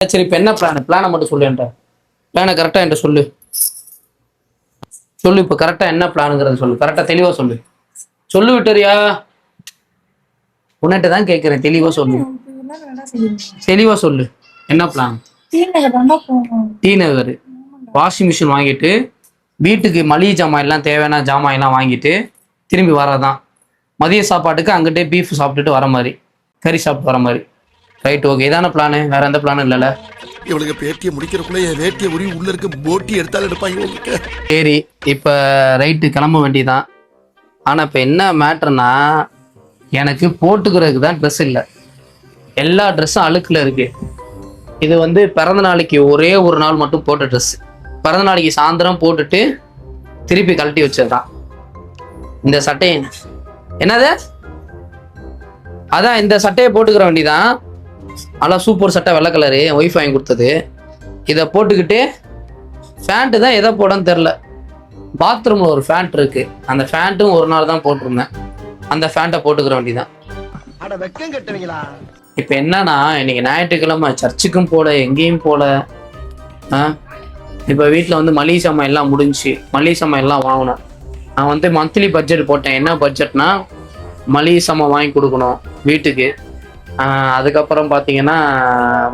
சரி இப்ப என்ன பிளானை மட்டும் சொல்லு. என்ற பிளானை கரெக்டா என்ற சொல்லு. இப்ப கரெக்டா என்ன பிளானுங்கிறத சொல்லு. கரெக்டா தெளிவா சொல்லு. சொல்லு விட்டரியா, உன்னிட்ட தான் கேட்கிறேன். தெளிவா சொல்லு. தெளிவா சொல்லு என்ன பிளான். டி நகர் வாஷிங் மிஷின் வாங்கிட்டு வீட்டுக்கு மளிகை ஜாமான் எல்லாம் தேவையான ஜாமான் எல்லாம் வாங்கிட்டு திரும்பி வரதான். மதிய சாப்பாட்டுக்கு அங்கிட்டே பீஃப் சாப்பிட்டுட்டு வர மாதிரி, கறி சாப்பிட்டு வர மாதிரி. Right, okay. இதான பிளானு, வேற எந்த பிளானும் இல்லைல்ல? இவளுக்கு பேட்டியை முடிக்கிறக்குள்ள என் வேட்டியை உரி உள்ள இருக்க போட்டி எடுத்தாலும் எடுப்பாங்க. சரி, இப்ப ரைட்டு கிளம்ப வேண்டியதான். ஆனா இப்ப என்ன மேட்டர்னா, எனக்கு போட்டுக்கிறதுக்கு தான் ட்ரெஸ் இல்லை. எல்லா ட்ரெஸ்ஸும் அழுக்குல இருக்கு. இது வந்து பிறந்த நாளைக்கு ஒரே ஒரு நாள் மட்டும் போட்ட ட்ரெஸ். பிறந்த நாளைக்கு சாயந்தரம் போட்டுட்டு திருப்பி கழட்டி வச்சதுதான். இந்த சட்டையை என்னது, அதான் இந்த சட்டையை போட்டுக்கிற வேண்டிதான். ஆனால் சூப்பர் சட்டை, வெள்ளை கலரு, என் ஒய்ஃப் வாங்கி கொடுத்தது. இதை போட்டுக்கிட்டு ஃபேண்ட்டு தான் எதை போடன்னு தெரில. பாத்ரூமில் ஒரு ஃபேண்ட் இருக்கு, அந்த ஃபேண்ட்டும் ஒரு நாள் தான் போட்டிருந்தேன். அந்த ஃபேண்ட்டை போட்டுக்கிற வேண்டிதான். இப்போ என்னன்னா, இன்னைக்கு ஞாயிற்றுக்கிழமை சர்ச்சுக்கும் போல எங்கேயும் போல. இப்போ வீட்டில் வந்து மளிகை சாமான் எல்லாம் முடிஞ்சு, மளிகை சாமான் எல்லாம் வாங்கினேன். நான் வந்து மந்த்லி பட்ஜெட் போட்டேன். என்ன பட்ஜெட்னா, மளிகை சாமான் வாங்கி கொடுக்கணும் வீட்டுக்கு. அதுக்கப்புறம் பார்த்தீங்கன்னா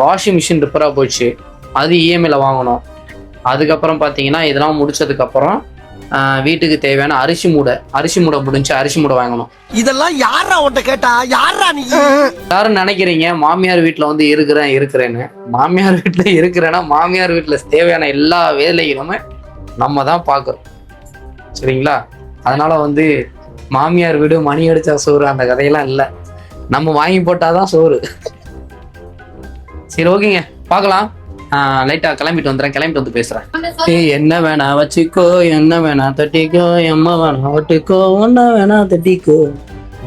வாஷிங் மிஷின் ரிப்பேராக போயிடுச்சு, அது இஎம்ஐயில் வாங்கணும். அதுக்கப்புறம் பார்த்தீங்கன்னா இதெல்லாம் முடிச்சதுக்கப்புறம் வீட்டுக்கு தேவையான அரிசி மூடை முடிஞ்சு அரிசி மூடை வாங்கணும். இதெல்லாம் யாரா உன்கிட்ட கேட்டா, யாரா நீ? எல்லாரும் நினைக்கிறீங்க மாமியார் வீட்டில் வந்து இருக்கிறேன்னு. மாமியார் வீட்டில் இருக்கிறேன்னா மாமியார் வீட்டில் தேவையான எல்லா வேலைகளுமே நம்ம தான் பார்க்குறோம், சரிங்களா? அதனால வந்து மாமியார் வீடு மணி அடிச்சா சோறு அந்த கதையெல்லாம் இல்லை. நம்ம வாங்கி போட்டாதான் சோறு. சரி, ஓகேங்க, பார்க்கலாம். லைட்டா கிளம்பிட்டு வந்துடுறேன். கிளம்பிட்டு வந்து பேசுறேன். என்ன வேணா வச்சுக்கோ, என்ன வேணா தட்டிக்கோ, எம்ம வேணா ஒட்டுக்கோ, ஒன்ன வேணா தட்டிக்கோ.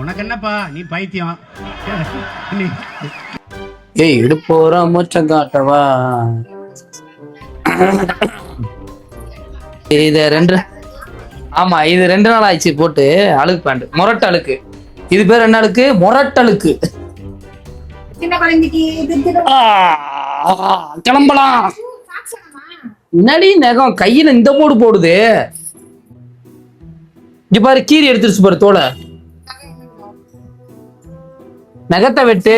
உனக்கு என்னப்பா, நீ பைத்தியம். ஏய், இடுப்போற மூச்சம் காட்டவா. இது ஆமா, இது 2 நாள் ஆயிடுச்சு போட்டு. அழுக்கு பேண்ட், மொரட்டு அழுக்கு. இது பேர் என்ன அழுக்கு? மொரட்டு அழுக்கு. கிளம்பலாம். நடி நகம் கையில இந்த போடு போடுது. இங்க பாரு, கீரி எடுத்துருச்சு பாரு தோலை. நகத்தை வெட்டு.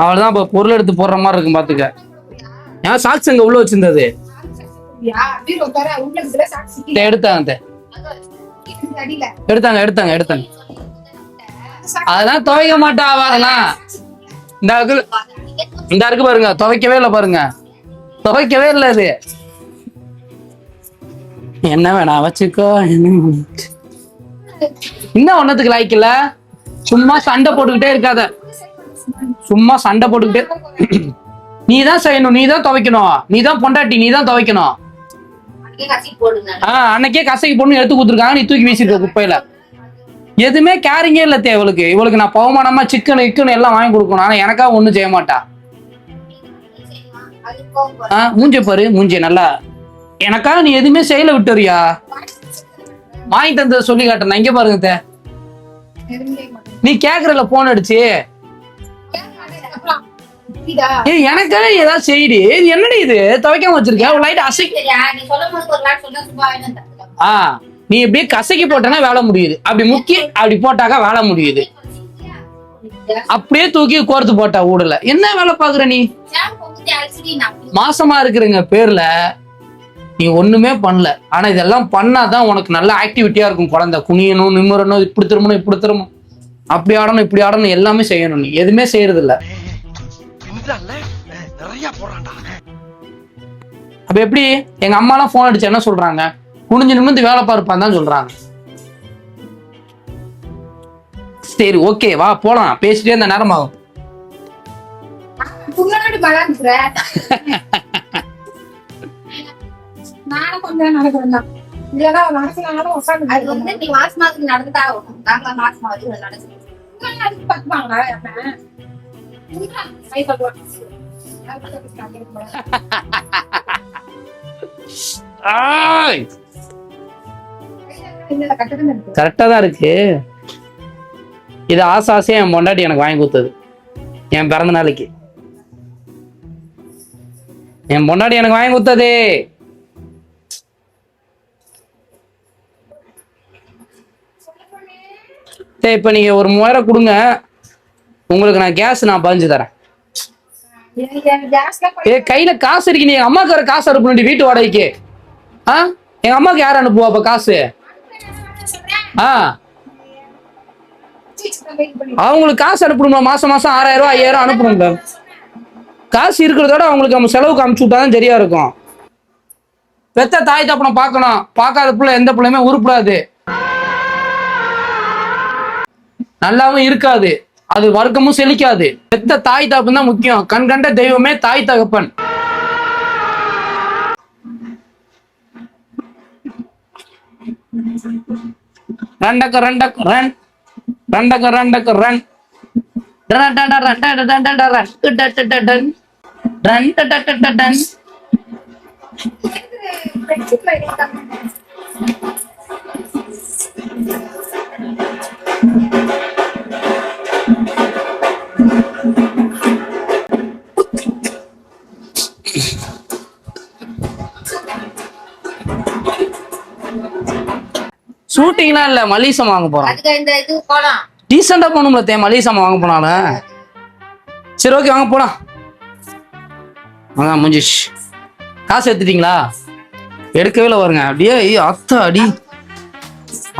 அவள்தான் இப்ப பொருள் எடுத்து போடுற மாதிரி இருக்கும், பாத்துக்க. ஏன் சாக்ஸ் எங்க உள்ள வச்சிருந்தது? எடுத்தாங்க. அதெல்லாம் துவைக்க மாட்டா. அதெல்லாம் இந்த இருக்கு பாருங்க, துவைக்கவே இல்லை பாருங்க, துவைக்கவே இல்லை. இது என்ன வேணா வச்சுக்கோ. இன்னும் ஒன்னத்துக்கு லாய்க்கல. சும்மா சண்டை போட்டுக்கிட்டே இருக்காத. சும்மா சண்டை போட்டுக்கிட்டே. நீதான் செய்யணும், நீதான் துவைக்கணும், நீதான் பொண்டாட்டி, நீதான் துவைக்கணும். அன்னைக்கே கசைக்கு பொண்ணு எடுத்து கொடுத்துருக்காங்க, நீ தூக்கி வீசிருக்க குப்பையில. எதுவுமே கேரிங்கே இல்ல இவளுக்கு நான் பவமானமா சிக்கன் இக்கன் எல்லாம் வாங்கி கொடுக்கணும். ஆனா எனக்கா ஒண்ணும் செய்ய மாட்டா. மூஞ்ச பாரு, மூஞ்ச நல்லா. எனக்கா நீ எதுவுமே செய்யல விட்டுறியா? வாங்கி தந்தத சொல்லி காட்டுறேன். இங்க பாருங்க, நீ கேக்குறல போன் அடிச்சு. எனக்காக ஏதாவது செய்யுடி. இது என்னடி இது துவைக்காம வச்சிருக்க? நீ எப்படியே கசக்கி போட்டனா வேலை முடியுது. அப்படி முக்கி அப்படி போட்டாக்கா வேலை முடியுது. அப்படியே தூக்கி கோர்த்து போட்டா ஊடல. என்ன வேலை பாக்குற நீ? மாசமா இருக்கிறங்க பேர்ல நீ ஒண்ணுமே பண்ணல. ஆனா இதெல்லாம் பண்ணாதான் உனக்கு நல்ல ஆக்டிவிட்டியா இருக்கும். குழந்தை குனியணும், நிமிரணும், இப்படி திரும்பணும், இப்படி திரும்பணும், அப்படி ஆடணும், இப்படி ஆடணும், எல்லாமே செய்யணும். நீ எதுவுமே செய்யறது இல்ல. அப்ப எப்படி? எங்க அம்மா எல்லாம் போன் அடிச்சு என்ன சொல்றாங்க? குனிஞ்சு நிமிர்ந்து வேலை பார்ப்பான் தான் சொல்றாங்க. சரி, ஓகே, வா போலாம். பேசிட்டே இருந்த நேரம் ஆகும். கரெக்டா தான் இருக்கு. இது ஆசையா என் பொண்டாட்டி எனக்கு வாங்கி கொடுத்தது. என் பிறந்த நாளைக்கு என் பொண்டாடி எனக்கு வாங்கி கொடுத்தது. சரி, இப்ப நீங்க ஒரு 3000 கொடுங்க, உங்களுக்கு நான் கேஸ் நான் பதிஞ்சு தரேன். கையில காசு இருக்கு, நீ எங்க அம்மாக்கு வர காசு அனுப்பணும் வீட்டு வாடகைக்கு. எங்க அம்மாக்கு யார் அனுப்புவா அப்ப காசு? அவங்களுக்கு காசு அனுப்பணும்ல, மாசம் மாசம் 6000 ரூபாய் 5000 அனுப்பணும்ல. காசு இருக்கிறதோட அவங்களுக்கு நம்ம செலவுக்கு அனுப்பிச்சு விட்டாதான் சரியா இருக்கும். பெத்த தாய் தப்பனை பார்க்கணும், பார்க்காத பிள்ளை எந்த பிள்ளையுமே உருப்படாது, நல்லாவும் இருக்காது, அது வர்க்கமும் செழிக்காது. பெத்த தாய் தகப்பன் தான் முக்கியம். கண் கண்ட தெய்வமே தாய் தகப்பன். ரண்டக்க ரண்டக்க ரன் ரண்டக்க ரண்டக்க ரன் ஷூட்டிங்லாம் இல்ல, மளிகை சாமான் வாங்க போறோம். டீசெண்டா போகணும்ல மளிகை சாமான் வாங்க போனாலும். சரி ஓகே வாங்க போலாம். அதான் முடிஞ்சிச்சு. காசு எடுத்துட்டீங்களா? எடுக்கவே இல்லை பாருங்க. அப்படியே அத்தா அடி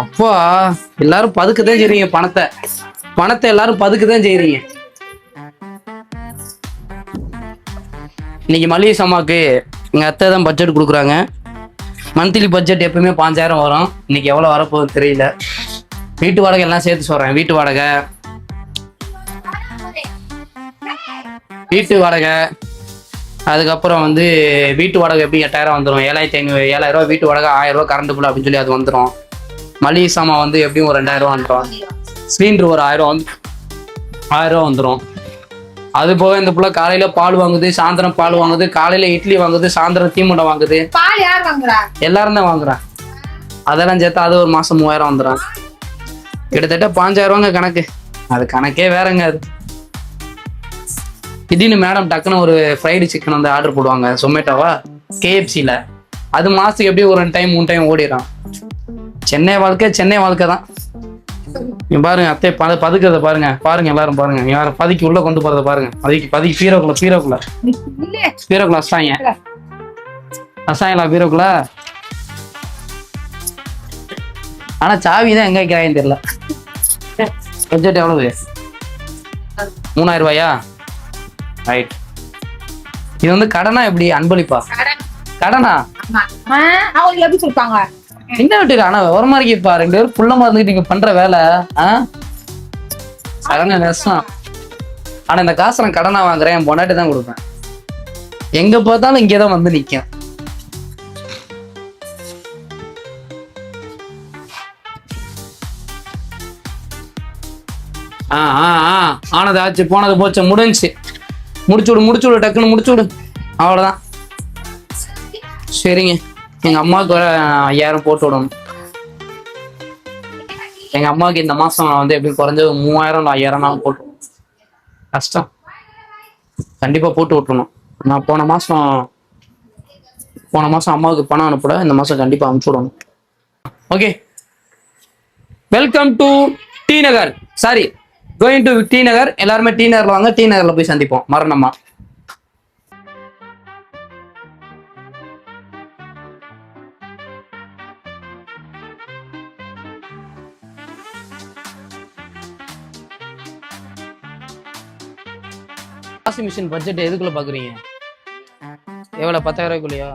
அப்பா, எல்லாரும் பதுக்கதான் செய்றீங்க பணத்தை எல்லாரும் பதுக்கதான் செய்றீங்க. இன்னைக்கு மளிகை சாமாக்கு எங்க அத்தை தான் பட்ஜெட் கொடுக்குறாங்க. மந்த்லி பட்ஜெட் எப்பவுமே 5000 வரும். இன்னைக்கு எவ்வளவு வரப்போகுது தெரியல. வீட்டு வாடகை எல்லாம் சேர்த்து சொல்றேன். வீட்டு வாடகை அதுக்கப்புறம் வந்து வீட்டு வாடகை எப்படி 8000 வந்துடும். 7500 7000 ரூபா வீட்டு வாடகை, 1000 ரூபா கரண்ட் பில் அப்படின்னு சொல்லி அது வந்துடும். மளிகை சாமான் வந்து எப்படியும் ஒரு 2000 ரூபா வந்துடும். சிலிண்டர் ஒரு 1000 ரூபா வந்துடும். அது போக இந்த புள்ள காலையில பால் வாங்குது, சாயந்தரம் பால் வாங்குது, காலையில இட்லி வாங்குது, சாயந்தரம் தீமுண்டை வாங்குது. எல்லாரும் தான் வாங்குறான். அதெல்லாம் சேர்த்தா அது ஒரு மாசம் 3000 வந்துடும். கிட்டத்தட்ட 5000 ரூபாங்க கணக்கு. அது கணக்கே வேறங்க. அது திடீர்னு மேடம் டக்குன்னு ஒரு ஃப்ரைடு சிக்கன் வந்து ஆர்டர் போடுவாங்க சொமேட்டோவா KFCல. அது மாசத்துக்கு எப்படி ஒரு 2 டைம் 3 டைம் ஓடிடும். சென்னை வாழ்க்கை தான். பாருங்க அத்தை பதுக்கிறத பாருங்க எல்லாரும் பாருங்க. யாரும் பதுக்கி உள்ள கொண்டு போறத பாருங்க. பதுக்கி பீரோக்குள்ள அசாயங்களா பீரோக்குள்ள. ஆனா சாவி தான் எங்க வைக்கிறாங்கன்னு தெரியல. பட்ஜெட் எவ்வளவு? 3000 ரூபாயா? ரைட். இது வந்து கடனா எப்படி? அன்பளிப்பா? கடனா அவங்க எப்படி சொல்லிப்பாங்க? என்ன விட்டுரு. ஆனா விவரமா இருக்கீப்பா, 2 பேரும் புள்ளமா இருந்துட்டு நீங்க பண்ற வேலை சரண நஷ்டம். ஆனா இந்த காசை நான் கடனா வாங்குறேன், என் பொண்டாட்டி தான் கொடுப்பேன். எங்க பார்த்தாலும் இங்கேதான் வந்து நிக்கும். ஆனது ஆச்சு, போனது போச்சு, முடிச்சு விடு டக்குன்னு முடிச்சு விடு. அவ்வளவுதான். சரிங்க, எங்க அம்மாவுக்கு வர 5000 போட்டு விடணும். எங்க அம்மாவுக்கு இந்த மாசம் வந்து எப்படி குறைஞ்சது 3000 5000 போட்டு கஷ்டம். கண்டிப்பா போட்டு விட்டுணும். நான் போன மாசம் அம்மாவுக்கு பணம் அனுப்பல, இந்த மாசம் கண்டிப்பா அனுப்பிச்சு விடணும். Okay, welcome to T Nagar. Sorry, going to T Nagar. எல்லாருமே டி நகர்ல வாங்க. டி நகர்ல போய் சந்திப்போம் மரணமா. வாஷிங் மிஷின் பட்ஜெட் எதுக்குள்ள பாக்குறீங்க? எவ்வளவு? 10000 ரூபாய்க்குள்ளயா?